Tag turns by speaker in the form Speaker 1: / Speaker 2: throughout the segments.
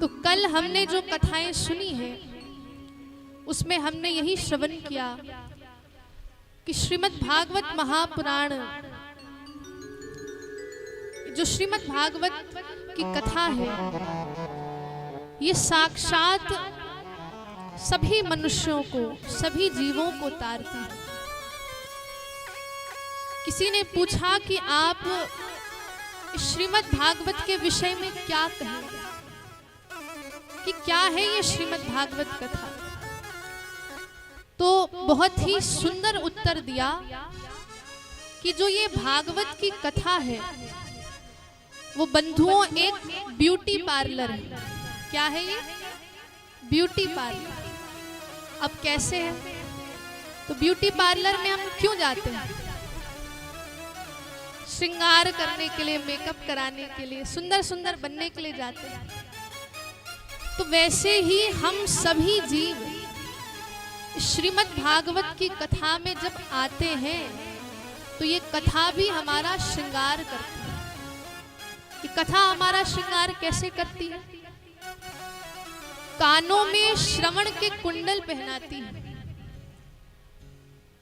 Speaker 1: तो कल हमने जो कथाएं सुनी है उसमें हमने यही श्रवण किया कि श्रीमद् भागवत महापुराण, जो श्रीमद् भागवत की कथा है, ये साक्षात सभी मनुष्यों को, सभी जीवों को तारती है। किसी ने पूछा कि आप श्रीमद् भागवत के विषय में क्या कहेंगे, कि क्या है ये श्रीमद् भागवत कथा। तो बहुत ही सुंदर उत्तर दिया कि जो ये भागवत की कथा है वो बंधुओं एक ब्यूटी पार्लर है। क्या है ये? Beauty parlour. अब कैसे है? तो ब्यूटी पार्लर में हम क्यों जाते हैं? श्रृंगार करने के लिए, मेकअप कराने के लिए, सुंदर सुंदर बनने के लिए जाते हैं। तो वैसे ही हम सभी जीव श्रीमद् भागवत की कथा में जब आते हैं तो ये कथा भी हमारा श्रृंगार करती है। ये कथा हमारा श्रृंगार कैसे करती है? कानों में श्रवण के कुंडल पहनाती है।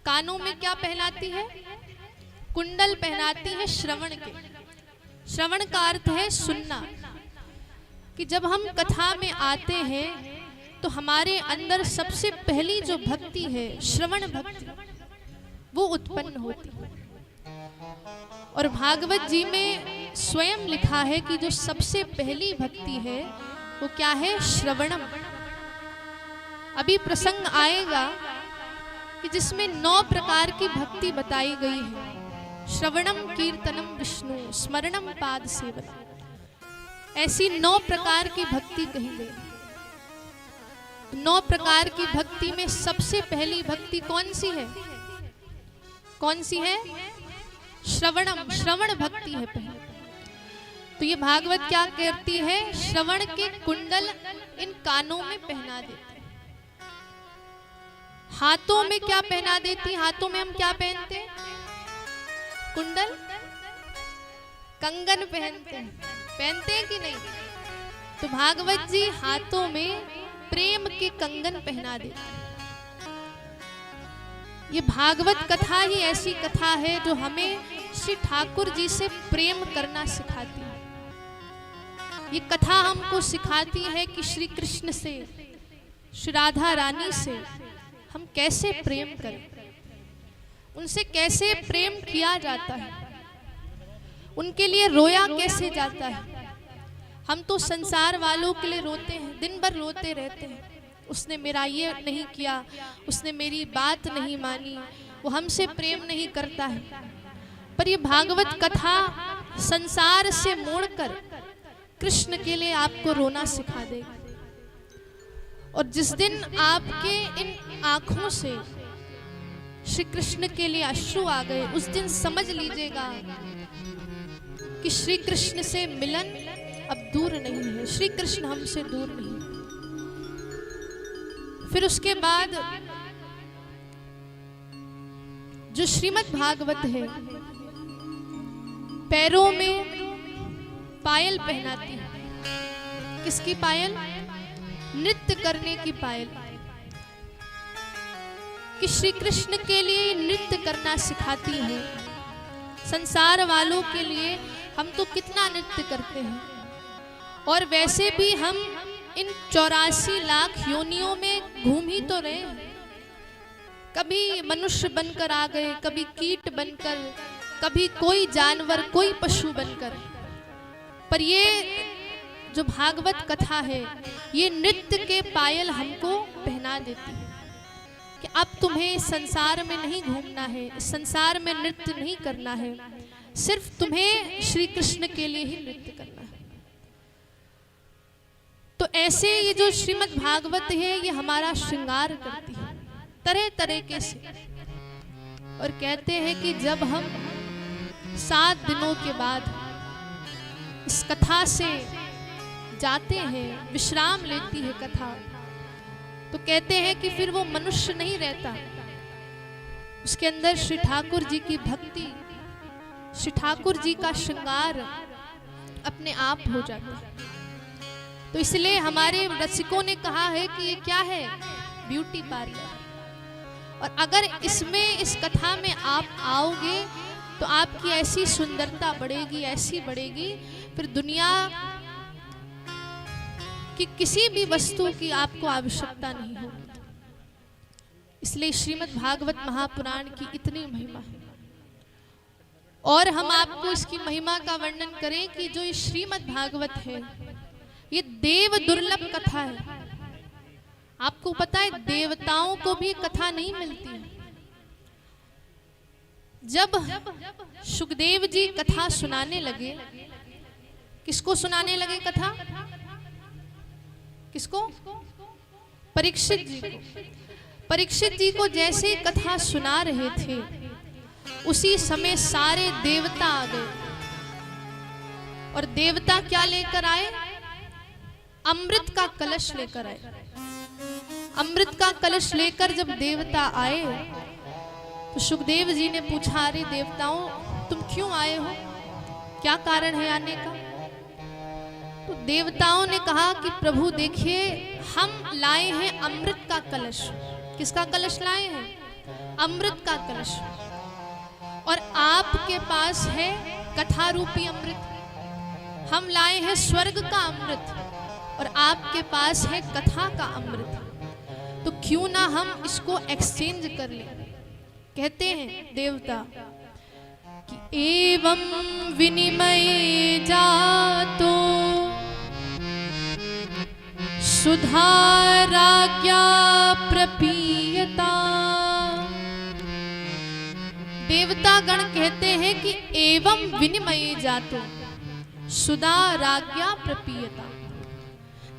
Speaker 1: कानों में क्या पहनाती है? कुंडल पहनाती है श्रवण के। श्रवण का अर्थ है सुनना। कि जब हम कथा में आते हैं तो हमारे अंदर सबसे पहली जो भक्ति है, श्रवण भक्ति, वो उत्पन्न होती है। और भागवत जी में स्वयं लिखा है कि जो सबसे पहली भक्ति है वो क्या है? श्रवणम। अभी प्रसंग आएगा कि जिसमें 9 प्रकार की भक्ति बताई गई है। श्रवणम, कीर्तनम, विष्णु स्मरणम, पाद सेवनम। ऐसी 9 प्रकार की भक्ति कही गई। 9 प्रकार की भक्ति में सबसे पहली भक्ति कौन सी है? कौन सी है? श्रवणम, श्रवण भक्ति है पहले। तो ये भागवत क्या करती है? श्रवण के कुंडल इन कानों में पहना देती है। हाथों में क्या पहना देती? हाथों में हम क्या पहनते हैं? कुंडल, कंगन पहनते हैं। पहनते हैं कि नहीं? तो भागवत जी हाथों में प्रेम के कंगन पहना देते हैं। ये भागवत कथा ही ऐसी कथा है जो हमें श्री ठाकुर जी से प्रेम करना सिखाती है। ये कथा हमको सिखाती है कि श्री कृष्ण से, श्री राधा रानी से हम कैसे प्रेम करें, उनसे कैसे प्रेम किया जाता है, उनके लिए रोया कैसे जाता है। हम तो संसार वालों के लिए रोते हैं, दिन भर रोते रहते हैं। उसने मेरा ये नहीं किया, उसने मेरी बात नहीं मानी, वो हमसे प्रेम नहीं करता है। पर ये भागवत कथा संसार से मोड़कर कृष्ण के लिए आपको रोना सिखा देगी। और जिस दिन आपके इन आंखों से श्री कृष्ण के लिए अश्रु आ गए, उस दिन समझ लीजिएगा कि श्री कृष्ण से मिलन अब दूर नहीं है, श्री कृष्ण हमसे दूर नहीं। फिर उसके बाद जो श्रीमद् भागवत है, पैरों में पायल पहनाती है। किसकी पायल? नृत्य करने की पायल। कि श्री कृष्ण के लिए नृत्य करना सिखाती है। संसार वालों के लिए हम तो कितना नृत्य करते हैं, और वैसे भी हम इन 84 लाख योनियों में घूम ही तो रहे हैं। कभी मनुष्य बनकर आ गए, कभी कीट बनकर, कभी कोई जानवर, कोई पशु बनकर। पर ये जो भागवत कथा है, ये नृत्य के पायल हमको पहना देती है कि अब तुम्हें संसार में नहीं घूमना है, संसार में नृत्य नहीं करना है, सिर्फ तुम्हें श्री कृष्ण के लिए ही नृत्य करना है। तो ऐसे ये जो श्रीमद् भागवत है, ये हमारा श्रृंगार करती है तरह तरह के से। और कहते हैं कि जब हम 7 दिनों के बाद इस कथा से जाते हैं, विश्राम लेती है कथा, तो कहते हैं कि फिर वो मनुष्य नहीं रहता, उसके अंदर श्री ठाकुर जी की भक्ति, श्री ठाकुर जी का श्रृंगार अपने आप हो जाता है। तो इसलिए हमारे रसिकों ने कहा है कि ये क्या है, ब्यूटी पार्लर। और अगर इसमें, इस कथा में आप आओगे तो आपकी ऐसी सुंदरता बढ़ेगी, ऐसी बढ़ेगी, फिर दुनिया की किसी भी वस्तु की आपको आवश्यकता नहीं होगी। इसलिए श्रीमद् भागवत महापुराण की इतनी महिमा है। और हम आपको इसकी महिमा का वर्णन करें कि जो ये श्रीमद् भागवत है, ये देव दुर्लभ कथा है। आपको पता है देवताओं को भी कथा नहीं मिलती है। जब सुखदेव जी कथा सुनाने लगे, किसको सुनाने लगे कथा? किसको? परीक्षित जी को। परीक्षित जी को जैसे कथा सुना रहे थे, उसी समय सारे देवता आ गए। और देवता क्या लेकर आए? अमृत का कलश लेकर आए। अमृत का कलश लेकर जब देवता आए तो सुखदेव जी ने पूछा, अरे देवताओं, तुम क्यों आए हो, क्या कारण है आने का? तो देवताओं ने कहा कि प्रभु देखिए, हम लाए हैं अमृत का कलश। किसका कलश लाए हैं? अमृत का कलश। और आपके पास है कथा रूपी अमृत। हम लाए हैं स्वर्ग का अमृत और आपके पास है कथा का अमृत। तो क्यों ना हम इसको एक्सचेंज कर लें। कहते हैं देवता कि एवं विनिमय जातो सुधा राज्ञा प्रपीयता। देवता गण कहते हैं कि एवं विनिमय जातो सुधा राज्ञा प्रपीयता।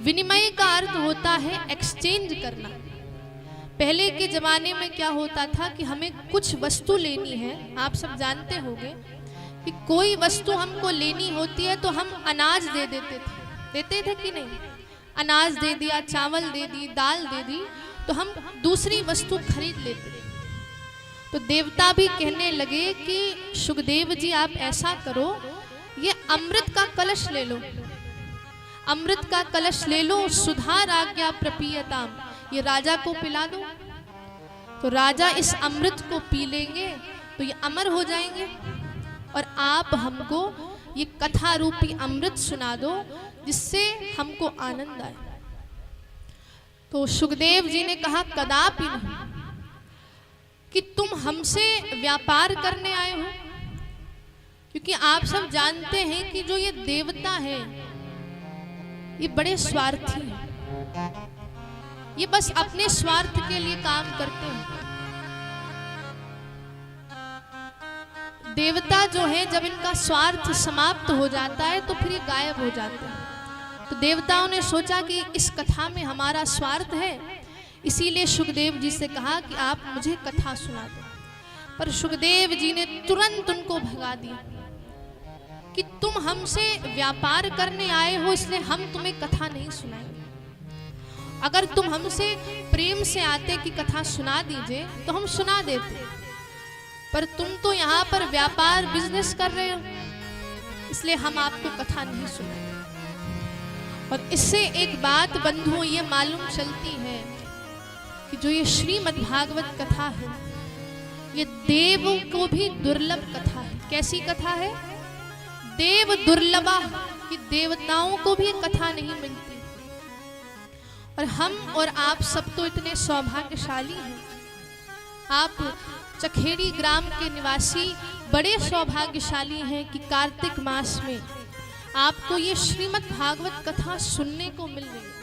Speaker 1: विनिमय का अर्थ होता है एक्सचेंज करना। पहले के जमाने में क्या होता था कि हमें कुछ वस्तु लेनी है, आप सब जानते होंगे कि कोई वस्तु हमको लेनी होती है तो हम अनाज दे देते थे कि नहीं? अनाज दे दिया, चावल दे दी, दाल दे दी, तो हम दूसरी वस्तु खरीद लेते थे। तो देवता भी कहने लगे कि सुखदेव जी आप ऐसा करो, ये अमृत का कलश ले लो, अमृत का कलश ले लो, सुधा राज्ञा प्रपीयताम, ये राजा को पिला दो। तो राजा इस अमृत को पी लेंगे तो ये अमर हो जाएंगे, और आप हमको ये कथा रूपी अमृत सुना दो जिससे हमको आनंद आए। तो सुखदेव जी ने कहा, कदापि नहीं, कि तुम हमसे व्यापार करने आए हो। क्योंकि आप सब जानते हैं कि जो ये देवता है ये बड़े स्वार्थी हैं, ये बस अपने स्वार्थ के लिए काम करते हैं। देवता जो है, जब इनका स्वार्थ समाप्त हो जाता है तो फिर ये गायब हो जाते हैं। तो देवताओं ने सोचा कि इस कथा में हमारा स्वार्थ है, इसीलिए सुखदेव जी से कहा कि आप मुझे कथा सुना दो। पर सुखदेव जी ने तुरंत उनको भगा दिया कि तुम हमसे व्यापार करने आए हो, इसलिए हम तुम्हें कथा नहीं सुनाएंगे। अगर तुम हमसे प्रेम से आते कि कथा सुना दीजिए तो हम सुना देते, पर तुम तो यहाँ पर व्यापार बिजनेस कर रहे हो, इसलिए हम आपको कथा नहीं सुनाएंगे। और इससे एक बात बंधुओं ये मालूम चलती है कि जो ये श्रीमद् भागवत कथा है, ये देवों को भी दुर्लभ कथा है। कैसी कथा है? देव दुर्लभा, कि देवताओं को भी कथा नहीं मिलती। और हम और आप सब तो इतने सौभाग्यशाली हैं। आप चखेड़ी ग्राम के निवासी बड़े सौभाग्यशाली हैं कि कार्तिक मास में आपको ये श्रीमद् भागवत कथा सुनने को मिल रही है।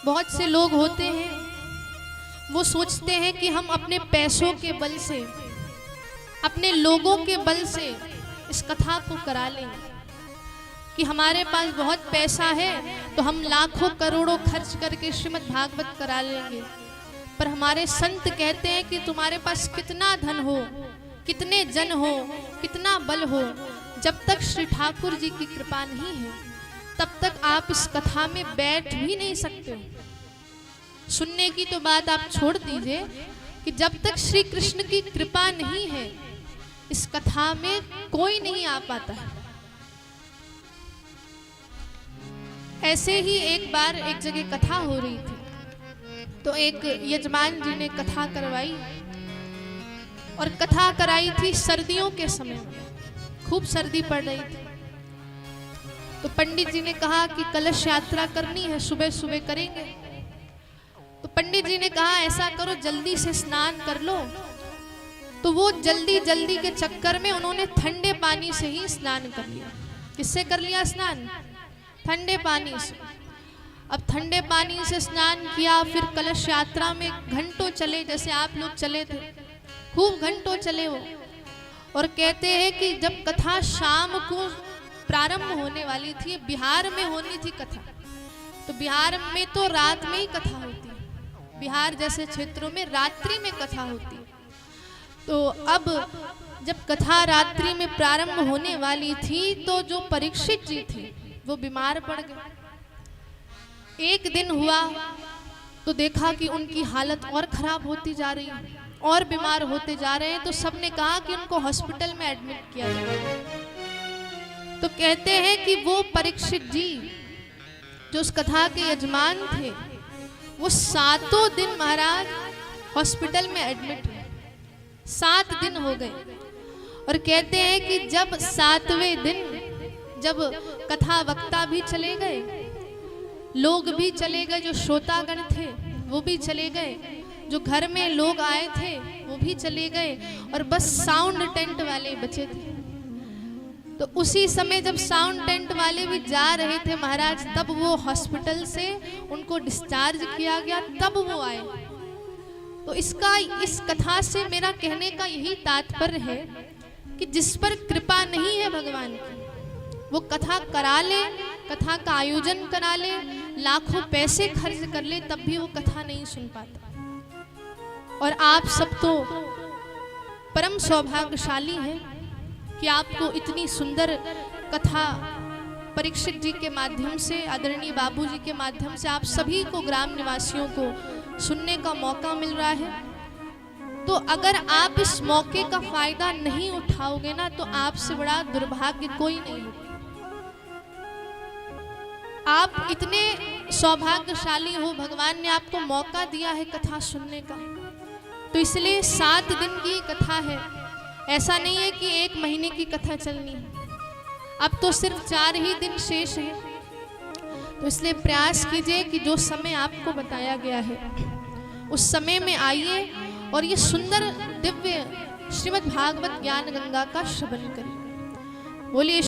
Speaker 1: बहुत से लोग होते हैं, वो सोचते हैं कि हम अपने पैसों के बल से, अपने लोगों के बल से इस कथा को करा लेंगे, कि हमारे पास बहुत पैसा है तो हम लाखों करोड़ों खर्च करके श्रीमद् भागवत करा लेंगे। पर हमारे संत कहते हैं कि तुम्हारे पास कितना धन हो, कितने जन हो, कितना बल हो, जब तक श्री ठाकुर जी की कृपा नहीं है तब तक आप इस कथा में बैठ भी नहीं सकते हो। सुनने की तो बात आप छोड़ दीजिए, कि जब तक श्री कृष्ण की कृपा नहीं है इस कथा में कोई नहीं आ पाता है। ऐसे ही एक बार एक जगह कथा हो रही थी, तो एक यजमान जी ने कथा करवाई, और कथा कराई थी सर्दियों के समय, खूब सर्दी पड़ रही थी। तो पंडित जी ने कहा कि कलश यात्रा करनी है, सुबह सुबह करेंगे। तो पंडित जी ने कहा ऐसा करो जल्दी से स्नान कर लो। तो वो जल्दी जल्दी के चक्कर में उन्होंने ठंडे पानी से ही स्नान कर लिया। किससे कर लिया स्नान? ठंडे पानी से। अब ठंडे पानी से स्नान किया, फिर कलश यात्रा में घंटों चले, जैसे आप लोग चले थे, खूब घंटों चले वो। और कहते हैं कि जब कथा शाम को प्रारंभ होने वाली थी, बिहार में होनी थी कथा, तो बिहार में तो रात में ही कथा होती है, बिहार जैसे क्षेत्रों में रात्रि में कथा होती है। तो अब जब कथा रात्रि में प्रारंभ होने वाली थी, तो जो परीक्षित जी थे वो बीमार पड़ गए। एक दिन हुआ तो देखा कि उनकी हालत और खराब होती जा रही है, और बीमार होते जा रहे हैं। तो सबने कहा कि उनको हॉस्पिटल में एडमिट किया जाए। तो कहते हैं कि वो परीक्षित जी जो उस कथा के यजमान थे, वो 7 दिन महाराज हॉस्पिटल में एडमिट हुए। 7 दिन हो गए। और कहते हैं कि जब 7वें दिन, जब कथा वक्ता भी चले गए, लोग भी चले गए, जो श्रोतागण थे वो भी चले गए, जो घर में लोग आए थे वो भी चले गए, और बस साउंड टेंट वाले बचे थे। तो उसी समय जब साउंड टेंट वाले भी जा रहे थे महाराज, तब वो हॉस्पिटल से उनको डिस्चार्ज किया गया, तब वो आए। तो इस कथा से मेरा कहने का यही तात्पर्य है कि जिस पर कृपा नहीं है भगवान की, वो कथा करा ले, कथा का आयोजन करा ले, लाखों पैसे खर्च कर ले, तब भी वो कथा नहीं सुन पाता। और आप सब तो परम सौभाग्यशाली हैं कि आपको इतनी सुंदर कथा परीक्षित जी के माध्यम से, आदरणीय बाबूजी के माध्यम से आप सभी को, ग्राम निवासियों को सुनने का मौका मिल रहा है। तो अगर आप इस मौके का फायदा नहीं उठाओगे ना, तो आपसे बड़ा दुर्भाग्य कोई नहीं होगा। आप इतने सौभाग्यशाली हो, भगवान ने आपको मौका दिया है कथा सुनने का। तो इसलिए 7 दिन की कथा है, ऐसा नहीं है कि 1 महीने की कथा चलनी है। अब तो सिर्फ 4 ही दिन शेष है। तो इसलिए प्रयास कीजिए कि जो समय आपको बताया गया है उस समय में आइए और ये सुंदर दिव्य श्रीमद् भागवत ज्ञान गंगा का श्रवण करिए। बोलिए।